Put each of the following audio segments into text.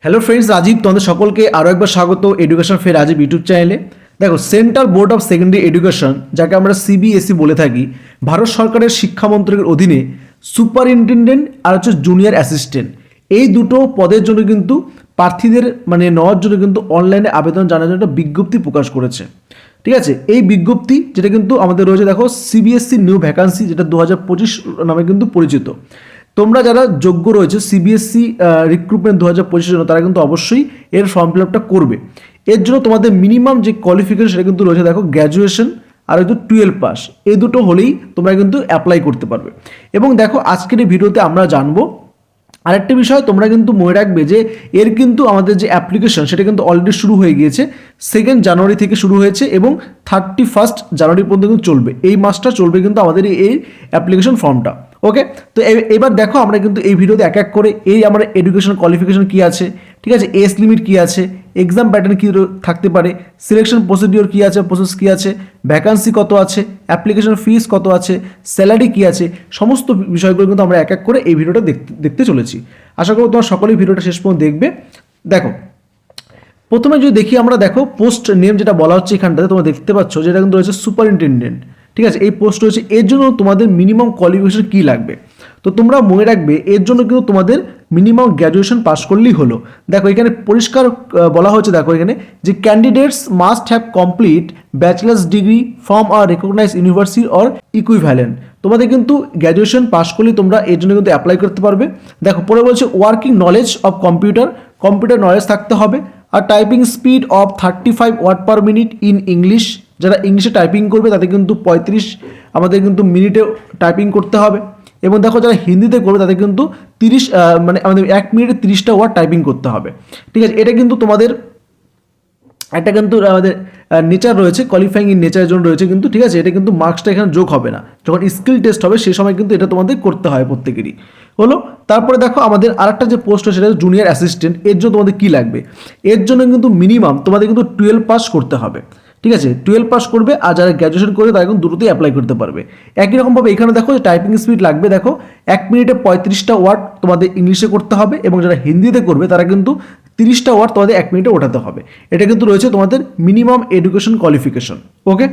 Hello friends, Rajib তোমাদের সকলকে আরও একবার স্বাগত এডুকেশন ফের রাজীব ইউটিউব চ্যানেলে। দেখো, central board of secondary education, যাকে আমরা সিবিএসই বলে থাকি, ভারত সরকারের শিক্ষা মন্ত্রকের অধীনে সুপারিনটেনডেন্ট আর হচ্ছে জুনিয়র অ্যাসিস্ট্যান্ট, এই দুটো পদের জন্য কিন্তু প্রার্থীদের নেওয়ার জন্য কিন্তু অনলাইনে আবেদন জানার জন্য একটা বিজ্ঞপ্তি প্রকাশ করেছে। ঠিক আছে, এই বিজ্ঞপ্তি যেটা কিন্তু আমাদের রয়েছে, দেখো সিবিএসসি নিউ ভ্যাকান্সি, যেটা 2025 নামে কিন্তু পরিচিত। তোমরা যারা যোগ্য রয়েছে সিবিএসসি রিক্রুটমেন্ট 2025 জন্য, তারা কিন্তু অবশ্যই এর ফর্ম ফিল আপটা করবে। এর জন্য তোমাদের মিনিমাম যে কোয়ালিফিকেশন সেটা কিন্তু রয়েছে, দেখো গ্র্যাজুয়েশন আর হয়তো 12 পাস, এই দুটো হলেই তোমরা কিন্তু অ্যাপ্লাই করতে পারবে। এবং দেখো, আজকের এই ভিডিওতে আমরা জানবো আরেকটা বিষয়, তোমরা কিন্তু মনে রাখবে যে এর কিন্তু আমাদের যে অ্যাপ্লিকেশন সেটা কিন্তু অলরেডি শুরু হয়ে গিয়েছে। 2 জানুয়ারি থেকে শুরু হয়েছে এবং 31 জানুয়ারি পর্যন্ত চলবে। এই মাসটা চলবে কিন্তু আমাদের এই অ্যাপ্লিকেশন ফর্মটা। ওকে, তো এবার দেখো, আমরা কিন্তু এই ভিডিওতে এক এক করে এই আমার এডুকেশন কোয়ালিফিকেশন কী আছে, ঠিক আছে, এজ লিমিট কী আছে, এক্সাম প্যাটার্ন কী থাকতে পারে, সিলেকশন প্রসিডিওর কী আছে, প্রসেস কী আছে, ভ্যাকান্সি কত আছে, অ্যাপ্লিকেশন ফিস কত আছে, স্যালারি কী আছে, সমস্ত বিষয়গুলো কিন্তু আমরা এক এক করে এই ভিডিওটা দেখতে চলেছি। আশা করব তোমার সকলেই ভিডিওটা শেষ পর্যন্ত দেখবে। দেখো, প্রথমে যদি দেখি আমরা, দেখো পোস্ট নেম যেটা বলা হচ্ছে এখানটাতে তোমরা দেখতে পাচ্ছ, যেটা কিন্তু রয়েছে সুপারিনটেনডেন্ট। ঠিক আছে, এই পোস্ট রয়েছে। এর জন্য তোমাদের মিনিমাম কোয়ালিফিকেশন কী লাগবে, তো তোমরা মনে রাখবে এর জন্য কিন্তু তোমাদের মিনিমাম গ্র্যাজুয়েশন পাস করলেই হলো। দেখো, এখানে পরিষ্কার বলা হয়েছে, দেখো এখানে যে candidates must have complete bachelor's degree from a recognised university or equivalent. তোমাদের কিন্তু গ্র্যাজুয়েশন পাস করলেই তোমরা এর জন্য কিন্তু অ্যাপ্লাই করতে পারবে। দেখো, পরে বলছে working knowledge of computer knowledge থাকতে হবে, আর typing speed of 35 word per minute in English. যারা ইংলিশে টাইপিং করবে তাদের কিন্তু 35 আমাদের কিন্তু মিনিটে টাইপিং করতে হবে। এবং দেখো, যারা হিন্দিতে করবে তাদের কিন্তু 30 আমাদের 1 মিনিটে 30টা ওয়ার্ড টাইপিং করতে হবে। ঠিক আছে, এটা কিন্তু তোমাদের একটা কিন্তু আমাদের নেচার রয়েছে, কোয়ালিফাইং ইন নেচারের জন্য রয়েছে কিন্তু। ঠিক আছে, এটা কিন্তু মার্কসটা এখানে যোগ হবে না, যখন স্কিল টেস্ট হবে সেই সময় কিন্তু এটা তোমাদের করতে হয় প্রত্যেকেরই। হলো, তারপরে দেখো আমাদের আরেকটা যে পোস্ট হয় সেটা জুনিয়র অ্যাসিস্ট্যান্ট। এর জন্য তোমাদের কী লাগবে, এর জন্য কিন্তু মিনিমাম তোমাদের কিন্তু 12 পাস করতে হবে। ঠিক আছে, 12 পাস করবে, আর যারা গ্র্যাজুয়েশন করবে তারা কিন্তু দুটোতেই অ্যাপ্লাই করতে পারবে। একই রকমভাবে এখানে দেখো টাইপিং স্পিড লাগবে, দেখো 1 মিনিটে 35টা ওয়ার্ড তোমাদের ইংলিশে করতে হবে, এবং যারা হিন্দিতে করবে তারা কিন্তু 30টা ওয়ার্ড তোমাদের 1 মিনিটে ওঠাতে হবে। এটা কিন্তু রয়েছে তোমাদের মিনিমাম এডুকেশন কোয়ালিফিকেশন। ওকে,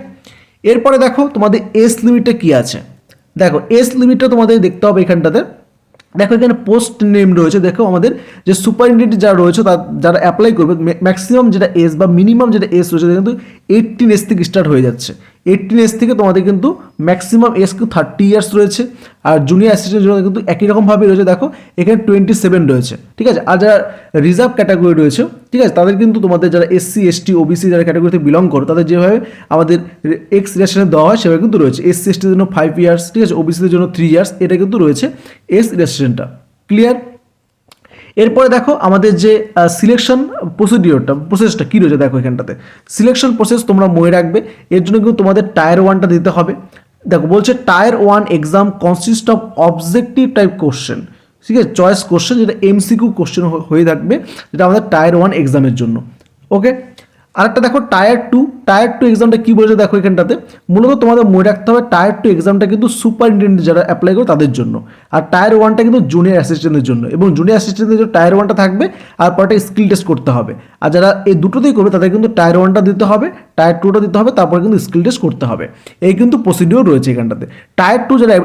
এরপরে দেখো তোমাদের এজ লিমিটটা কী আছে। দেখো, এজ লিমিটটা তোমাদের দেখতে হবে এখানটাতে। দেখো, এখানে পোস্ট নেম রয়েছে। দেখো, আমাদের যে সুপারিনটেন্ডেন্ট যারা রয়েছে যারা অ্যাপ্লাই করবে, ম্যাক্সিমাম যেটা এজ বা মিনিমাম যেটা এজ রয়েছে কিন্তু 18 এজ থেকে স্টার্ট হয়ে যাচ্ছে। 18 এজ থেকে তোমাদের কিন্তু ম্যাক্সিমাম এজ কিন্তু 30 ইয়ার্স রয়েছে। আর জুনিয়র অ্যাসিস্ট্যান্ট জন্য কিন্তু একই রকমভাবে রয়েছে। দেখো, এখানে 27 রয়েছে। ঠিক আছে, আর যারা রিজার্ভ ক্যাটাগরি রয়েছে, ঠিক আছে, তাদের কিন্তু তোমাদের যারা SC ST OBC যারা ক্যাটাগরিতে বিলং করো, তাদের যেভাবে আমাদের এক্স রিলেশনে দেওয়া হয় সেভাবে কিন্তু রয়েছে। SC STর জন্য 5 ইয়ার্স, ঠিক আছে, ওবিসিদের জন্য 3 ইয়ার্স, এটা কিন্তু রয়েছে এস রিলেশনটা। ক্লিয়ার? এরপরে দেখো আমাদের যে সিলেকশন প্রসেসটা কী রয়েছে। দেখো, এখানটাতে সিলেকশন প্রসেস তোমরা মনে রাখবে। এর জন্য কিন্তু তোমাদের টায়ার 1টা দিতে হবে। দেখো, বলছে tyre 1 exam consist of objective type question, ঠিক আছে, চয়েস কোশ্চেন, যেটা MCQ কোশ্চেন হয়ে থাকবে, যেটা আমাদের টায়ার 1 এক্সামের জন্য। ওকে, আরেকটা দেখো টায়ার 2 এক্সামটা কী বলেছে। দেখো, এখানটাতে মূলত তোমাদের মনে রাখতে হবে টায়ার 2 এক্সামটা কিন্তু সুপারিনটেন্ডেন্ট যারা অ্যাপ্লাই করে তাদের জন্য, আর টায়ার 1টা কিন্তু জুনিয়র অ্যাসিস্ট্যান্টের জন্য। এবং জুনিয়র অ্যাসিস্ট্যান্টের জন্য টায়ার 1টা থাকবে, আর পরটা স্কিল টেস্ট করতে হবে। আর যারা এই দুটোতেই করবে তাদের কিন্তু টায়ার 1টা দিতে হবে, টায়ার 2টা দিতে হবে, তারপরে কিন্তু স্কিল টেস্ট করতে হবে। এই কিন্তু প্রসিডিওর রয়েছে এখানটাতে। টায়ার 2 যারা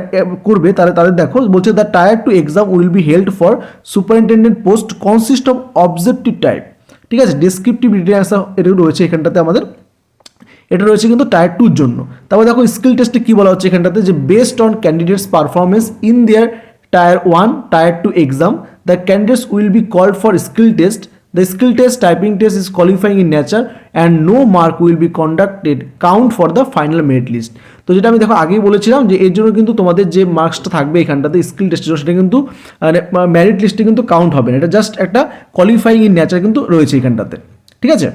করবে তাদের দেখো বলছে the tyre 2 exam will be held for superintendent post consist of objective type. ঠিক আছে, ডেসক্রিপটিভ রিটেন অ্যান্সার এটা রয়েছে এখানটাতে আমাদের, এটা রয়েছে কিন্তু টায়ার 2-র জন্য। তারপর দেখো স্কিল টেস্টে কী বলা হচ্ছে এখানটাতে, যে based on candidates performance in their tier 1 tier 2 exam the candidates will be called for skill test. The skill test typing test is qualifying in nature and no mark will be conducted count for the final merit list. তো যেটা আমি দেখো আগেই বলেছিলাম যে এর জন্য কিন্তু তোমাদের যে মার্কসটা থাকবে এখানটাতে স্কিল টেস্টের জন্য, সেটা কিন্তু মেরিট লিস্টে কিন্তু কাউন্ট হবে না। এটা জাস্ট একটা কোয়ালিফাইং ইন নেচার কিন্তু রয়েছে এখানটাতে। ঠিক আছে,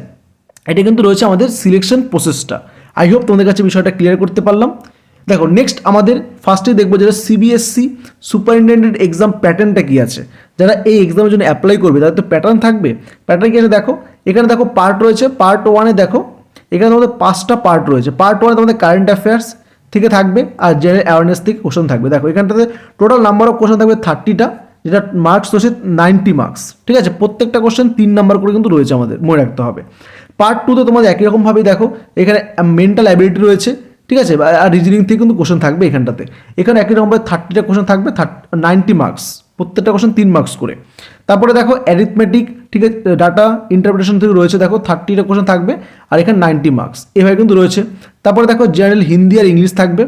এটা কিন্তু রয়েছে আমাদের সিলেকশন প্রসেসটা। আই হোপ তোমাদের কাছে বিষয়টা ক্লিয়ার করতে পারলাম। দেখো, নেক্সট আমাদের ফার্স্টে দেখবো যেটা সিবিএসসি সুপারিনটেন্ডেন্ট এক্সাম প্যাটার্নটা কী আছে। যারা এই এক্সামের জন্য অ্যাপ্লাই করবে তাদের তো প্যাটার্ন থাকবে। প্যাটার্ন কী আছে দেখো, এখানে দেখো পার্ট রয়েছে। পার্ট 1-এ দেখো এখানে তোমাদের 5টা পার্ট রয়েছে। পার্ট 1-এ তোমাদের কারেন্ট অ্যাফেয়ার্স থেকে থাকবে, আর জেনারেল অ্যাওয়ারনেস থেকে কোশ্চেন থাকবে। দেখো, এখানটাতে টোটাল নাম্বার অফ কোশ্চেন থাকবে 30টা, যেটা মার্কস রয়েছে 90 মার্কস, ঠিক আছে। প্রত্যেকটা কোশ্চেন 3 নাম্বার করে কিন্তু রয়েছে, আমাদের মনে রাখতে হবে। পার্ট 2 তে তোমাদের একই রকমভাবেই দেখো, এখানে মেন্টাল অ্যাবিলিটি রয়েছে, ঠিক আছে, আর রিজনিং থেকে কিন্তু কোশ্চেন থাকবে এখানটাতে। এখানে একই রকমভাবে 30টা কোশ্চেন থাকবে, 90 মার্কস, প্রত্যেকটা কোশ্চেন 3 মার্কস করে। তারপরে দেখো অ্যারিথমেটিক, ঠিক আছে, ডাটা ইন্টারপ্রিটেশন থেকে রয়েছে, দেখো 30টা কোশ্চেন থাকবে আর এখানে 90 মার্কস, এভাবে কিন্তু রয়েছে। তারপরে দেখো জেনারেল হিন্দি আর ইংলিশ থাকবে,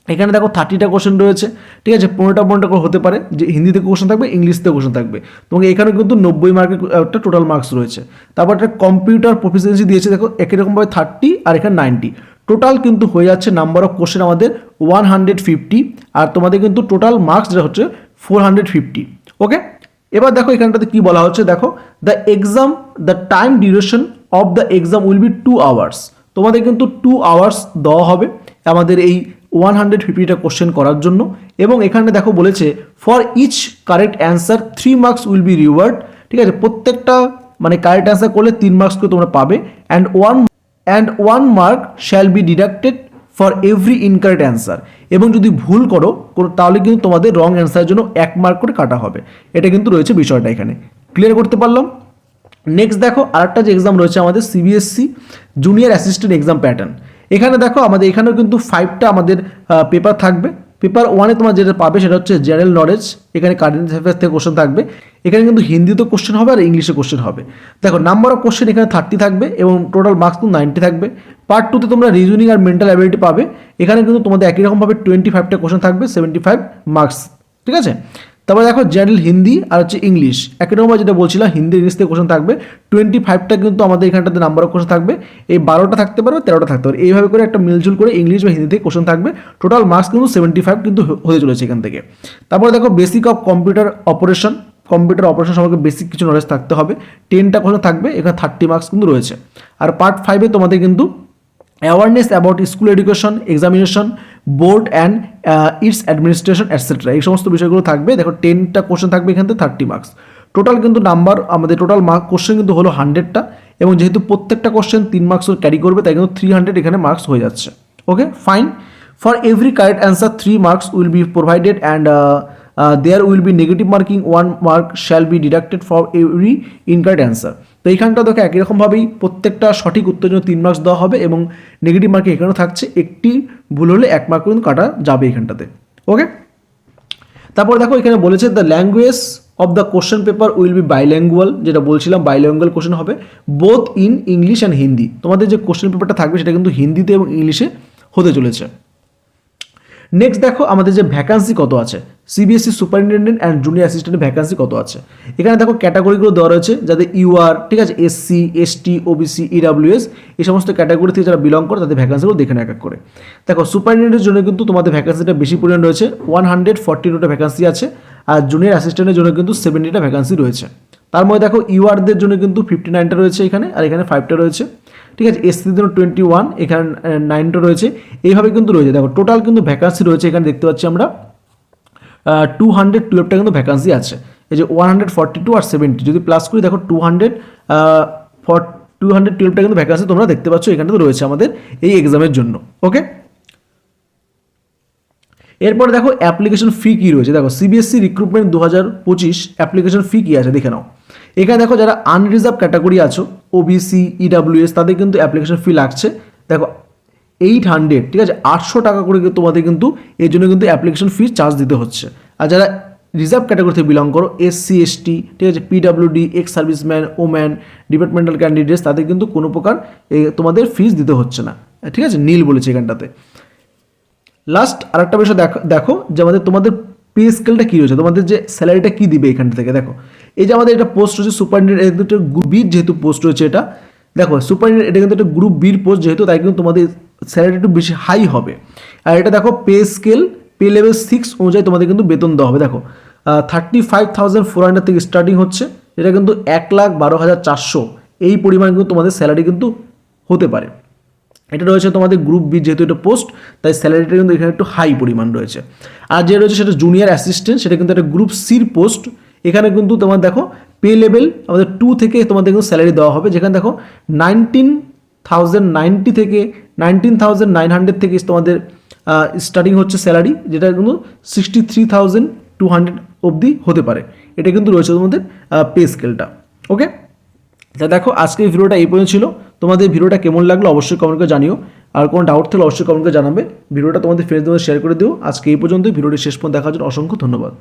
এখানে দেখো 30টা কোশ্চেন রয়েছে, ঠিক আছে, 15টা করে হতে পারে, যে হিন্দি থেকে কোশ্চেন থাকবে, ইংলিশ থেকে কোশ্চেন থাকবে। তোমাকে এখানে কিন্তু 90 মার্কের একটা টোটাল মার্কস রয়েছে। তারপর একটা কম্পিউটার প্রফিসিয়েন্সি দিয়েছে, দেখো একই রকমভাবে 30 আর এখানে 90, টোটাল কিন্তু হয়ে যাচ্ছে নাম্বার অফ কোশ্চেন আমাদের 150, আর তোমাদের কিন্তু টোটাল মার্কস যেটা হচ্ছে 450। ওকে, এবার দেখো এখানটাতে কি বলা হচ্ছে, দেখো the time duration of the exam will be 2 hours. তোমাদের কিন্তু 2 আওয়ার্স দেওয়া হবে আমাদের এই 150টা কোশ্চেন করার জন্য। এবং এখানে দেখো বলেছে for each correct answer 3 marks will be reward, ঠিক আছে, প্রত্যেকটা মানে কারেক্ট অ্যান্সার করলে 3 মার্কস করে তোমরা পাবে। And one mark shall be deducted for every incorrect answer. এবং যদি ভুল করো তাহলে কিন্তু তোমাদের রং অ্যান্সারের জন্য 1 মার্ক করে কাটা হবে। এটা কিন্তু রয়েছে বিষয়টা, এখানে ক্লিয়ার করতে পারলাম। নেক্সট দেখো আরেকটা যে এক্সাম রয়েছে আমাদের CBSE junior assistant exam pattern. এখানে দেখো আমাদের এখানেও কিন্তু 5টা আমাদের পেপার থাকবে। পেপার 1-এ তোমার যেটা পাবে সেটা হচ্ছে জেনারেল নলেজ, এখানে কারেন্ট অ্যাফেয়ার্স থেকে কোশ্চেন থাকবে, এখানে কিন্তু হিন্দিতে কোশ্চেন হবে আর ইংলিশে কোশ্চেন হবে। দেখো নাম্বার অফ কোশ্চেন এখানে 30 থাকবে এবং টোটাল মার্কস কিন্তু 90 থাকবে। পার্ট 2-তে তোমরা রিজনিং আর মেন্টাল অ্যাবিলিটি পাবে, এখানে কিন্তু তোমাদের একই রকমভাবে 25টা কোশ্চেন থাকবে, 75 মার্কস, ঠিক আছে। তারপরে দেখো জেনারেল হিন্দি আর হচ্ছে ইংলিশ, একই রকম যেটা বলছিলাম হিন্দি ইংলিশ থেকে কোশ্চেন থাকবে, 25টা কিন্তু আমাদের এখানটাতে নাম্বার অফ কোশ্চেন থাকবে, এই 12টা থাকতে পারবে, 13টা থাকতে পারে, এইভাবে করে একটা মিলজুল করে ইংলিশ বা হিন্দি থেকে কোশ্চেন থাকবে। টোটাল মার্কস কিন্তু 75 কিন্তু হতে চলেছে এখান থেকে। তারপরে দেখো বেসিক অফ কম্পিউটার অপারেশন সম্পর্কে বেসিক কিছু নলেজ থাকতে হবে, 10টা কোশ্চেন থাকবে, এখানে 30 মার্কস কিন্তু রয়েছে। আর পার্ট 5-এ তোমাদের কিন্তু awareness about school education, examination, board and it's administration etcetera, এই সমস্ত বিষয়গুলো থাকবে। দেখো 10টা কোশ্চেন থাকবে এখান থেকে, 30 মার্কস। টোটাল কিন্তু নাম্বার আমাদের টোটাল মার্ক কোশ্চেন কিন্তু হলো 100টা, এবং যেহেতু প্রত্যেকটা কোশ্চেন 3 মার্কস ক্যারি করবে তাই কিন্তু 300 এখানে মার্কস হয়ে যাচ্ছে। Okay fine. For every correct answer 3 marks will be provided and there will be negative marking, 1 mark shall be deducted for every incorrect answer. তো এইখানটা দেখো একই রকমভাবেই প্রত্যেকটা সঠিক উত্তরের জন্য 3 মার্কস দেওয়া হবে, এবং নেগেটিভ মার্কিং এখানেও থাকছে, একটি ভুল হলে 1 মার্ক কিন্তু কাটা যাবে এখানটাতে। ওকে, তারপর দেখো এখানে বলেছে the language of the question paper will be বাইল্যাঙ্গুয়াল, যেটা বলছিলাম বাইল্যাঙ্গুয়াল কোশ্চেন হবে both in English and Hindi. তোমাদের যে কোশ্চেন পেপারটা থাকবে সেটা কিন্তু হিন্দিতে এবং ইংলিশে হতে চলেছে। নেক্সট দেখো আমাদের যে ভ্যাকান্সি কত আছে, সিবিএসসি সুপারিনটেন্ডেন্ট অ্যান্ড জুনিয়র অ্যাসিস্ট্যান্টের ভ্যাকান্সি কত আছে। এখানে দেখো ক্যাটাগরিগুলো দেওয়া রয়েছে, যাদের ইউআর, ঠিক আছে, এসসি, এসটি, ওবিসি, ইডাব্লিউএস, এই সমস্ত ক্যাটাগরি থেকে যারা বিলং করে তাদের ভ্যাকান্সিগুলো দেখে এক এক করে। দেখো সুপারিনটেন্ডেন্টের জন্য কিন্তু তোমাদের ভ্যাকান্সিটা বেশি পরিমাণ রয়েছে, 142টা ভ্যাকান্সি আছে, আর জুনিয়র অ্যাসিস্ট্যান্টের জন্য কিন্তু 70টা ভ্যাকান্সি রয়েছে। তার মধ্যে দেখো ইউআরদের জন্য কিন্তু 59টা রয়েছে এখানে, আর এখানে 5টা রয়েছে, ঠিক আছে। এসসির জন্য 21, এখানে 9টা রয়েছে, এইভাবে কিন্তু রয়েছে। দেখো টোটাল কিন্তু ভ্যাকান্সি রয়েছে এখানে দেখতে পাচ্ছি আমরা 212টা কিন্তু ভ্যাকান্সি আছে। এই যে 142 আর 70 যদি প্লাস করি, দেখো 212টা কিন্তু ভ্যাকান্সি তোমরা দেখতে পাচ্ছ এখানে রয়েছে আমাদের এই এক্সামের জন্য। ওকে, এরপরে দেখো অ্যাপ্লিকেশন ফি কী রয়েছে। দেখো সিবিএসসি রিক্রুটমেন্ট 2025 অ্যাপ্লিকেশন ফি কী আছে দেখে নাও। এখানে দেখো যারা আনরিজার্ভ ক্যাটাগরি আছো, ওবিসি, ইডাব্লিউএস, তাদের কিন্তু অ্যাপ্লিকেশন ফি লাগছে দেখো 800, ঠিক আছে, 800 টাকা করে তোমাদের কিন্তু এর জন্য কিন্তু অ্যাপ্লিকেশন ফি চার্জ দিতে হচ্ছে। আর যারা রিজার্ভ ক্যাটাগরি থেকে বিলং করো, এসসি, এসটি, ঠিক আছে, PWD, ex serviceman, woman, departmental candidates, তাদের কিন্তু কোনো প্রকার তোমাদের ফিস দিতে হচ্ছে না, ঠিক আছে, নীল বলেছে এখানটাতে। লাস্ট আরেকটা বিষয় দেখো যে আমাদের তোমাদের পে স্কেলটা কী রয়েছে, তোমাদের যে স্যালারিটা কী দিবে এখানটা থেকে। দেখো এই যে আমাদের এটা পোস্ট রয়েছে সুপারিনটেন্ডেন্ট, গ্রুপ বির যেহেতু পোস্ট রয়েছে এটা, দেখো সুপারিনটেন্ডেন্ট এটা কিন্তু একটা গ্রুপ বির পোস্ট যেহেতু, তাই কিন্তু তোমাদের স্যালারি একটু বেশি হাই হবে। আর এটা দেখো পে স্কেল পে লেভেল 6 অনুযায়ী তোমাদের কিন্তু বেতন দেওয়া হবে। দেখো 35,400 থেকে স্টার্টিং হচ্ছে, এটা কিন্তু 1,12,400 এই পরিমাণ কিন্তু তোমাদের স্যালারি কিন্তু হতে পারে। এটা রয়েছে তোমাদের গ্রুপ বি যেহেতু এটা পোস্ট, তাই স্যালারিটা কিন্তু এখানে একটু হাই পরিমাণ রয়েছে। আর যে রয়েছে সেটা জুনিয়র অ্যাসিস্ট্যান্ট, সেটা কিন্তু একটা গ্রুপ সির পোস্ট, এখানে কিন্তু তোমার দেখো পে লেভেল আমাদের 2 থেকে তোমাদের কিন্তু স্যালারি দেওয়া হবে, যেখানে দেখো 19,090 থেকে 19,900 থেকে তোমাদের স্টার্টিং হচ্ছে স্যালারি, যেটা কিন্তু 63,200 200 অবধি হতে পারে। এটা কিন্তু রয়েছে তোমাদের পে স্কেলটা। ওকে, তা দেখো আজকের ভিডিওটা এই পর্যন্ত ছিল। তোমাদের ভিডিওটা কেমন লাগলো অবশ্যই কমেন্ট করে জানিও, আর কোনো ডাউট থাকলে অবশ্যই কমেন্ট করে জানাবে। ভিডিওটা তোমাদের ফ্রেন্ডদের মধ্যে শেয়ার করে দিও। আজকে এই পর্যন্ত, ভিডিওটি শেষ পর্যন্ত দেখার জন্য অসংখ্য ধন্যবাদ।